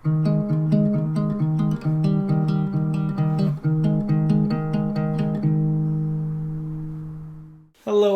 Hello,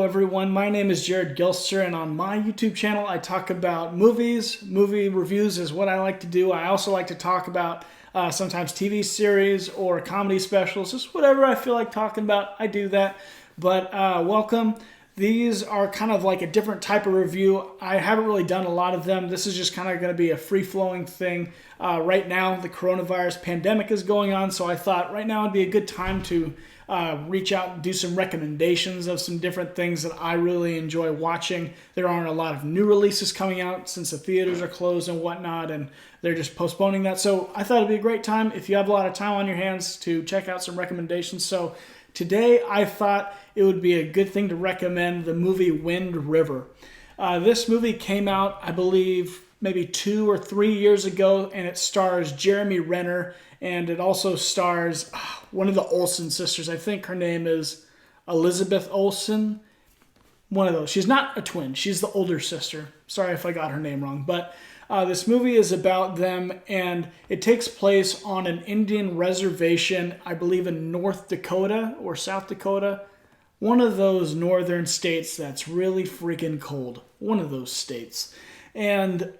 everyone. My name is Jared Gilster, and on my YouTube channel, I talk about movies. Movie reviews is what I like to do. I also like to talk about sometimes TV series or comedy specials, just whatever I feel like talking about, I do that. But welcome. These are kind of like a different type of review. I haven't really done a lot of them. This is just kind of going to be a free-flowing thing. Right now, the coronavirus pandemic is going on, so I thought right now would be a good time to reach out and do some recommendations of some different things that I really enjoy watching. There aren't a lot of new releases coming out since the theaters are closed and whatnot, and they're just postponing that. So I thought it'd be a great time if you have a lot of time on your hands to check out some recommendations. So today I thought it would be a good thing to recommend the movie Wind River. This movie came out, I believe, maybe 2 or 3 years ago, and it stars Jeremy Renner, and it also stars one of the Olsen sisters. I think her name is Elizabeth Olsen. One of those. She's not a twin. She's the older sister. Sorry if I got her name wrong. But this movie is about them, and it takes place on an Indian reservation, I believe in North Dakota or South Dakota. One of those northern states that's really freaking cold. One of those states. And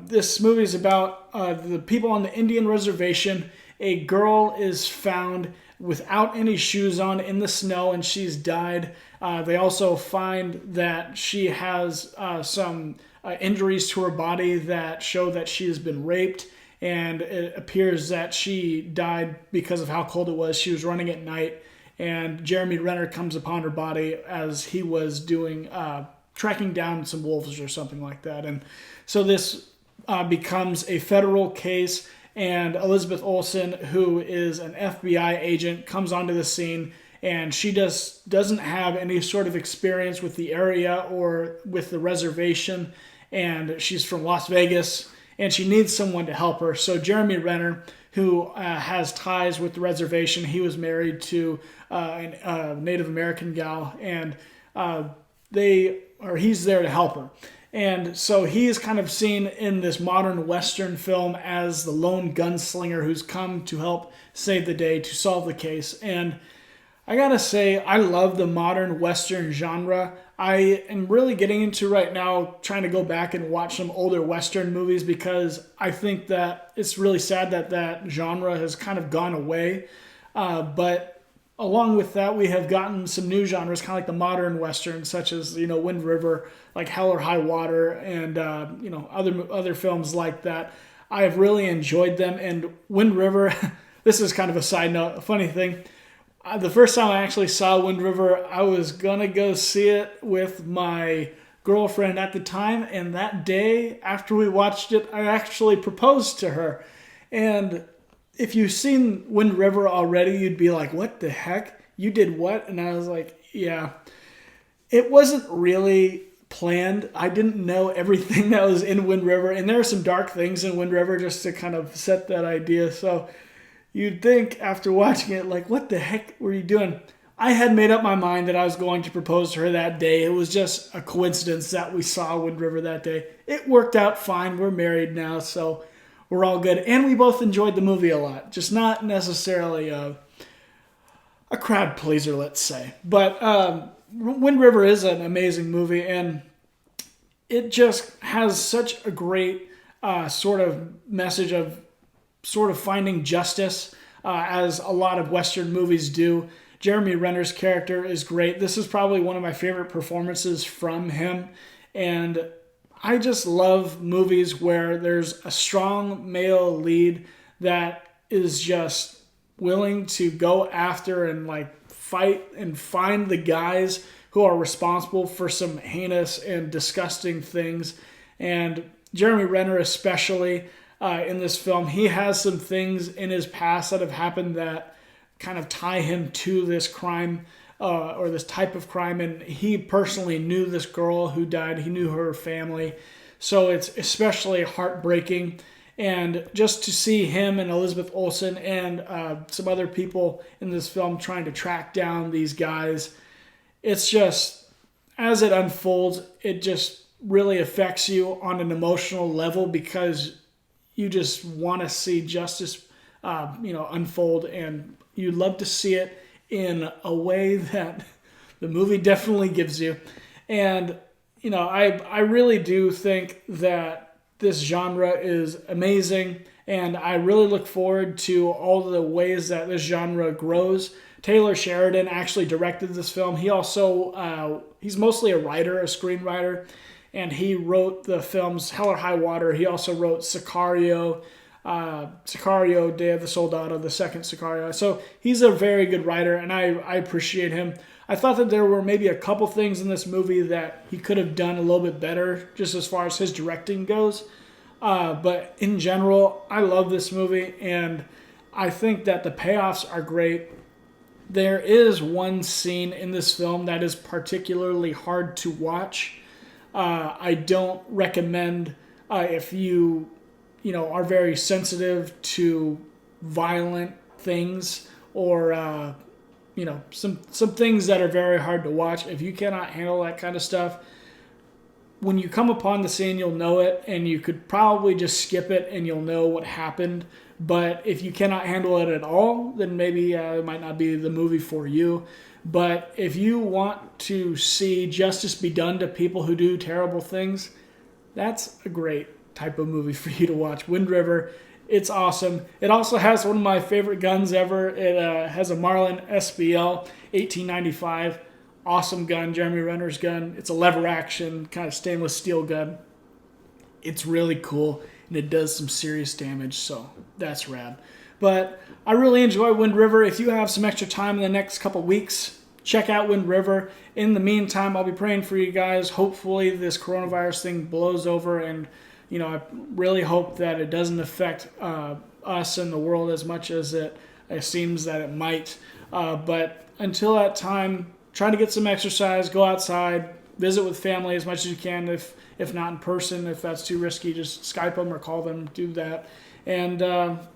this movie is about the people on the Indian reservation. A girl is found without any shoes on in the snow, and she's died. They also find that she has some injuries to her body that show that she has been raped, and it appears that she died because of how cold it was. She was running at night, and Jeremy Renner comes upon her body as he was doing tracking down some wolves or something like that. And so this becomes a federal case, and Elizabeth Olsen, who is an FBI agent, comes onto the scene, and she doesn't have any sort of experience with the area or with the reservation, and she's from Las Vegas, and she needs someone to help her. So Jeremy Renner, who has ties with the reservation, he was married to a Native American gal, and he's there to help her. And so he is kind of seen in this modern Western film as the lone gunslinger who's come to help save the day, to solve the case. And I gotta say, I love the modern Western genre. I am really getting into right now trying to go back and watch some older Western movies because I think that it's really sad that that genre has kind of gone away. But along with that, we have gotten some new genres, kind of like the modern Western, such as, Wind River, like Hell or High Water, and other films like that. I have really enjoyed them. And Wind River, this is kind of a side note, a funny thing. The first time I actually saw Wind River, I was gonna go see it with my girlfriend at the time, and that day after we watched it, I actually proposed to her. And if you've seen Wind River already, you'd be like, what the heck? You did what? And I was like, yeah. It wasn't really planned. I didn't know everything that was in Wind River. And there are some dark things in Wind River just to kind of set that idea. So you'd think after watching it, like, what the heck were you doing? I had made up my mind that I was going to propose to her that day. It was just a coincidence that we saw Wind River that day. It worked out fine. We're married now, so we're all good. And we both enjoyed the movie a lot. Just not necessarily a crowd pleaser, let's say. But Wind River is an amazing movie, and it just has such a great sort of message of sort of finding justice, as a lot of Western movies do. Jeremy Renner's character is great. This is probably one of my favorite performances from him. And I just love movies where there's a strong male lead that is just willing to go after and fight and find the guys who are responsible for some heinous and disgusting things. And Jeremy Renner especially, in this film, he has some things in his past that have happened that kind of tie him to this crime, or this type of crime. And he personally knew this girl who died. He knew her family. So it's especially heartbreaking. And just to see him and Elizabeth Olsen and some other people in this film trying to track down these guys, it's just, as it unfolds, it just really affects you on an emotional level because you just want to see justice, unfold, and you'd love to see it in a way that the movie definitely gives you. And, I really do think that this genre is amazing, and I really look forward to all the ways that this genre grows. Taylor Sheridan actually directed this film. He also, he's mostly a writer, a screenwriter, and he wrote the films Hell or High Water. He also wrote Sicario, Day of the Soldado, the second Sicario. So he's a very good writer, and I appreciate him. I thought that there were maybe a couple things in this movie that he could have done a little bit better, just as far as his directing goes. But in general, I love this movie, and I think that the payoffs are great. There is one scene in this film that is particularly hard to watch. I don't recommend if you are very sensitive to violent things or some things that are very hard to watch. If you cannot handle that kind of stuff, when you come upon the scene, you'll know it, and you could probably just skip it and you'll know what happened. But if you cannot handle it at all, then maybe it might not be the movie for you. But if you want to see justice be done to people who do terrible things, that's a great type of movie for you to watch. Wind River, it's awesome. It also has one of my favorite guns ever. It has a Marlin SBL 1895. Awesome gun, Jeremy Renner's gun. It's a lever action, kind of stainless steel gun. It's really cool, and it does some serious damage, so that's rad. But I really enjoy Wind River. If you have some extra time in the next couple weeks, check out Wind River. In the meantime, I'll be praying for you guys. Hopefully this coronavirus thing blows over, and I really hope that it doesn't affect us and the world as much as it seems that it might. But until that time, try to get some exercise, go outside, visit with family as much as you can. If not in person, if that's too risky, just Skype them or call them, do that. And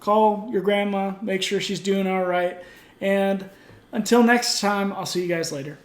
call your grandma, make sure she's doing all right. And until next time, I'll see you guys later.